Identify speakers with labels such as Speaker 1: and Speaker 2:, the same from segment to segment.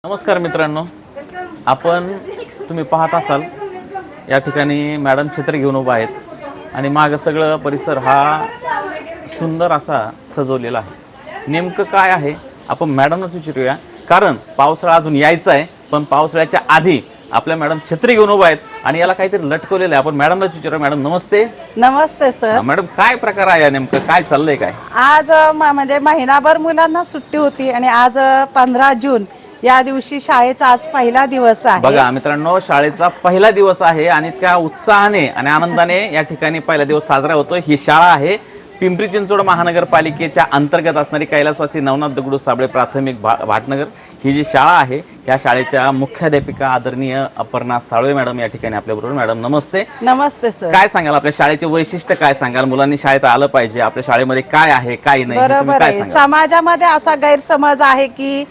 Speaker 1: नमस्कार मित्रांनो, आपण तुम्ही पाहत असाल या ठिकाणी मॅडम छत्री घेऊन उभा आहेत आणि मागे सगळं परिसर हा सुंदर असा सजवलेला आहे। नेमकं काय आहे आपण मॅडमच विचारूया, कारण पावसाळा अजून यायचा आहे, पण पावसाळ्याच्या आधी आपल्या मॅडम छत्री घेऊन उभा आहेत आणि याला काहीतरी लटकवलेलं आहे। आपण मॅडमलाच विचारूया। मॅडम नमस्ते।
Speaker 2: नमस्ते सर।
Speaker 1: मॅडम काय प्रकार आहे, नेमकं काय चाललंय काय?
Speaker 2: आज म्हणजे महिनाभर मुलांना सुट्टी होती आणि आज 15 जून या दिवशी शाळेचा आज पहिला दिवस आहे।
Speaker 1: बघा मित्रांनो, शाळेचा पहिला दिवस आहे आणि त्या उत्साहाने आणि आनंदाने या ठिकाणी पहिला दिवस साजरा होतो। ही शाळा आहे पिंपरी चिंचवड महानगरपालिकेच्या अंतर्गत असणारी कैलासवासी नवनाथ दगडू साबळे प्राथमिक भाटनगर ही जी शाळा आहे, या शाळेच्या मुख्याध्यापिका आदरणीय अपर्णा साळवे मॅडम या ठिकाणी आपल्या बरोबर। मॅडम नमस्ते।
Speaker 2: नमस्ते सर।
Speaker 1: काय सांगाल आपल्या शाळेचे वैशिष्ट्य, काय सांगाल? मुलांनी शाळेत आलं पाहिजे, आपल्या शाळेमध्ये काय आहे काय नाही?
Speaker 2: बरोबर आहे। समाजामध्ये असा गैरसमज आहे की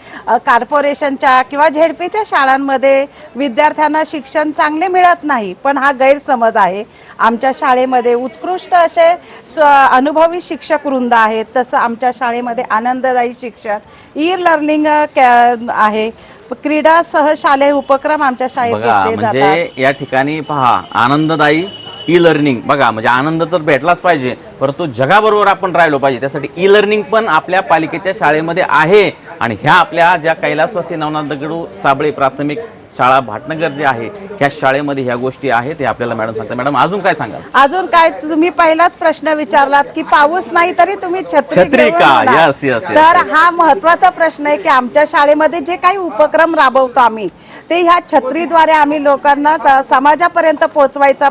Speaker 2: कॉर्पोरेशनच्या किंवा झेडपीच्या शाळांमध्ये विद्यार्थ्यांना शिक्षण चांगले मिळत नाही, पण हा गैरसमज आहे। आमच्या शाळेमध्ये उत्कृष्ट असे अनुभवी शिक्षक वृंद आहेत, तसं आमच्या शाळेमध्ये आनंददायी शिक्षण, ई लर्निंग आहे, क्रीडा सह शालेय उपक्रम आमच्या शाळेत घेतले जातात।
Speaker 1: म्हणजे या ठिकाणी पहा, आनंददायी ई लर्निंग, बघा म्हणजे आनंद तर भेटलाच पाहिजे, परंतु जगाबरोबर आपण राहिलो पाहिजे, त्यासाठी ई लर्निंग पण आपल्या पालिकेच्या शाळेमध्ये आहे। आणि ह्या आपल्या ज्या कैलासवासी नवनाथ दगडू साबळे प्राथमिक शाळा भाटनगर जे आहे, ह्या शाळेमध्ये ह्या गोष्टी आहेत, हे आपल्याला मॅडम सांगतात। मॅडम अजून काय सांगाल?
Speaker 2: अजून काय, तुम्ही पहिलाच प्रश्न विचारलात की पाऊस नाही तरी तुम्ही छत्री
Speaker 1: का? Yes yes.
Speaker 2: तर हा महत्वाचा प्रश्न आहे की आमच्या शाळेमध्ये जे काही उपक्रम राबवतो आम्ही, ते ह्या छत्रीद्वारे आम्ही लोकांना समाजापर्यंत पोहोचवायचा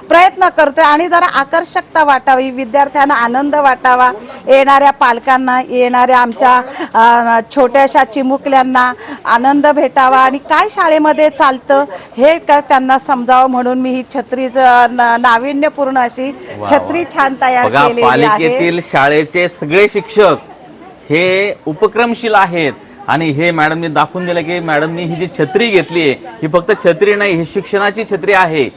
Speaker 2: प्रयत्न करतोय आणि जरा आकर्षकता वाटावी, विद्यार्थ्यांना आनंद वाटावा, येणाऱ्या पालकांना, येणाऱ्या आमच्या छोट्याशा चिमुकल्यांना आनंद भेटावा आणि काय शाळेमध्ये चालतं हे त्यांना समजावं म्हणून मी ही छत्रीचं नाविन्यपूर्ण अशी छत्री छान तयार केलेली आहे।
Speaker 1: पालिकेतील शाळेचे सगळे शिक्षक हे उपक्रमशील आहेत आणि हे मॅडमने दाखवून दिलं की मॅडमनी ही जी छत्री घेतली आहे, ही फक्त छत्री नाही, ही शिक्षणाची छत्री आहे।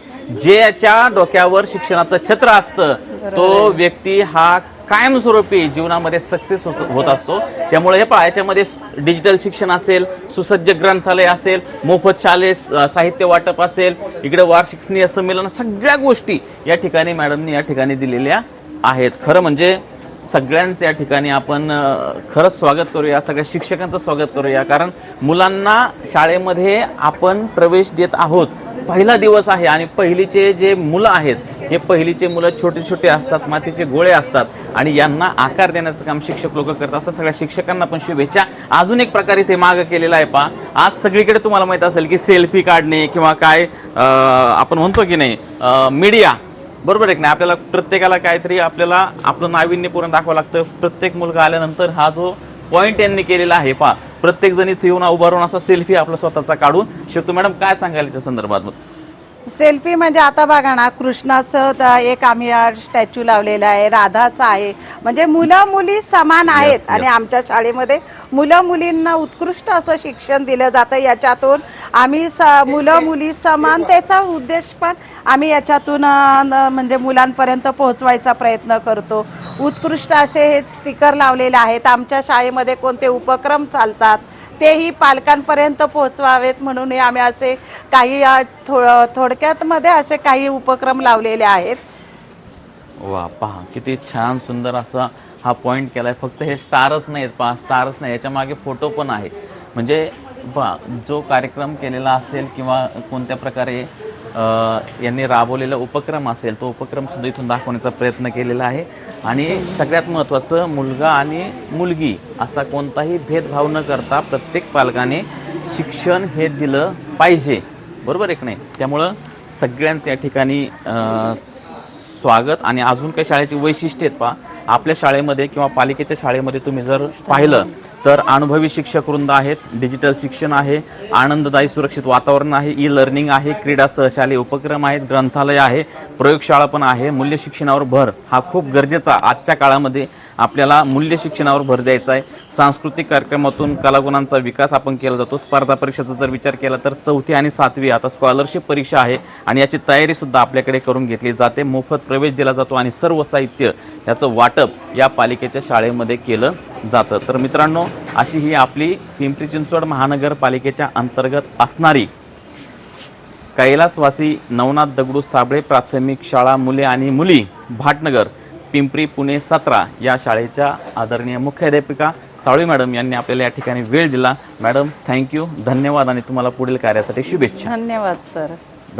Speaker 1: ज्याच्या डोक्यावर शिक्षणाचं छत्र असतं तो व्यक्ती हा कायमस्वरूपी जीवनामध्ये सक्सेस होत असतो। त्यामुळे हे पहा, याच्यामध्ये डिजिटल शिक्षण असेल, सुसज्ज ग्रंथालय असेल, मोफत शालेय साहित्य वाटप असेल, इकडे वार्षिक स्नेह संमेलन, सगळ्या गोष्टी या ठिकाणी मॅडमनी या ठिकाणी दिलेल्या आहेत। खरं म्हणजे सगळ्यांचं या ठिकाणी आपण खरंच स्वागत करूया, सगळ्या शिक्षकांचं स्वागत करूया, कारण मुलांना शाळेमध्ये आपण प्रवेश देत आहोत। पहिला दिवस आहे आणि पहिलीचे जे मुलं आहेत, हे पहिलीचे मुलं छोटे छोटे असतात, मातीचे गोळे असतात आणि यांना आकार देण्याचं काम शिक्षक लोक करत असतात। सगळ्या शिक्षकांना पण शुभेच्छा। अजून एक प्रकार इथे मागं केलेला आहे पहा, आज सगळीकडे तुम्हाला माहित असेल की सेल्फी काढणे किंवा काय आपण म्हणतो की नाही मीडिया, बरोबर आहे नाही? आपल्याला प्रत्येकाला काहीतरी आपल्याला आपलं नाविन्यपूर्ण दाखवावं लागतं। प्रत्येक मुलगा आल्यानंतर हा जो पॉइंट यांनी केलेला आहे पहा, प्रत्येक जण इथे येऊन उभा राहून असा सेल्फी आपला स्वतःचा काढून शकतो। मॅडम काय सांगाल याच्या संदर्भात?
Speaker 2: सेल्फी म्हणजे आता बघा ना, कृष्णाचं एक आम्ही स्टॅच्यू लावलेला आहे, राधाचा आहे, म्हणजे मुलं मुली समान आहेत आणि आमच्या शाळेमध्ये मुलं मुलींना उत्कृष्ट असं शिक्षण दिलं जातं। याच्यातून आम्ही मुलं मुली समानतेचा उद्देश पण आम्ही याच्यातून म्हणजे मुलांपर्यंत पोहोचवायचा प्रयत्न करतो। उत्कृष्ट असे हे स्टिकर लावलेले आहेत। आमच्या शाळेमध्ये कोणते उपक्रम चालतात तेही पालकांपर्यंत पोहोचवावेत म्हणून आम्ही असे काही थोडक्यात मध्ये असे काही उपक्रम लावलेले आहेत।
Speaker 1: वा, पहा किती छान सुंदर असा हा पॉइंट केलाय। फक्त हे स्टारच नाहीत पहा, स्टारच नाही, याच्या मागे फोटो पण आहे। म्हणजे पहा, जो कार्यक्रम केलेला असेल किंवा कोणत्या प्रकारे यांनी राबवलेला उपक्रम असेल, तो उपक्रम सुद्धा इथून दाखवण्याचा प्रयत्न केलेला आहे। आणि सगळ्यात महत्त्वाचं, मुलगा आणि मुलगी असा कोणताही भेदभाव न करता प्रत्येक पालकाने शिक्षण हे दिलं पाहिजे, बरोबर आहे की नाही? त्यामुळं सगळ्यांचं या ठिकाणी स्वागत। आणि अजून काही शाळेची वैशिष्ट्य आहेत पहा, आपल्या शाळेमध्ये किंवा पालिकेच्या शाळेमध्ये तुम्ही जर पाहिलं तर अनुभवी शिक्षक वृंद आहेत, डिजिटल शिक्षण आहे, आनंददायी सुरक्षित वातावरण आहे, ई लर्निंग आहे, क्रीडा सहशालेय उपक्रम आहेत, ग्रंथालय आहे, प्रयोगशाळा पण आहे। मूल्य शिक्षणावर भर हा खूप गरजेचा आजच्या काळामध्ये आपल्याला मूल्य शिक्षणावर भर द्यायचा आहे. सांस्कृतिक कार्यक्रमातून कलागुणांचा विकास आपण केला जातो. स्पर्धा परीक्षेचा जर विचार केला तर 4थी आणि 7वी आता स्कॉलरशिप परीक्षा आहे आणि याची तयारी सुद्धा आपल्याकडे करून घेतली जाते. मोफत प्रवेश दिला जातो आणि सर्व साहित्य याचं वाटप या पालिकेच्या शाळेमध्ये केलं जातं. तर मित्रांनो, अशी ही आपली पिंपरी चिंचवड महानगरपालिकेच्या अंतर्गत असणारी कैलासवासी नवनाथ दगडू साबळे प्राथमिक शाळा मुले आणि मुली भाटनगर पिंपरी पुणे 17 या शाळेच्या आदरणीय मुख्याध्यापिका साळवे मॅडम यांनी आपल्याला या ठिकाणी वेळ दिला. मॅडम थँक्यू, धन्यवाद आणि तुम्हाला पुढील कार्यासाठी शुभेच्छा.
Speaker 2: धन्यवाद सर.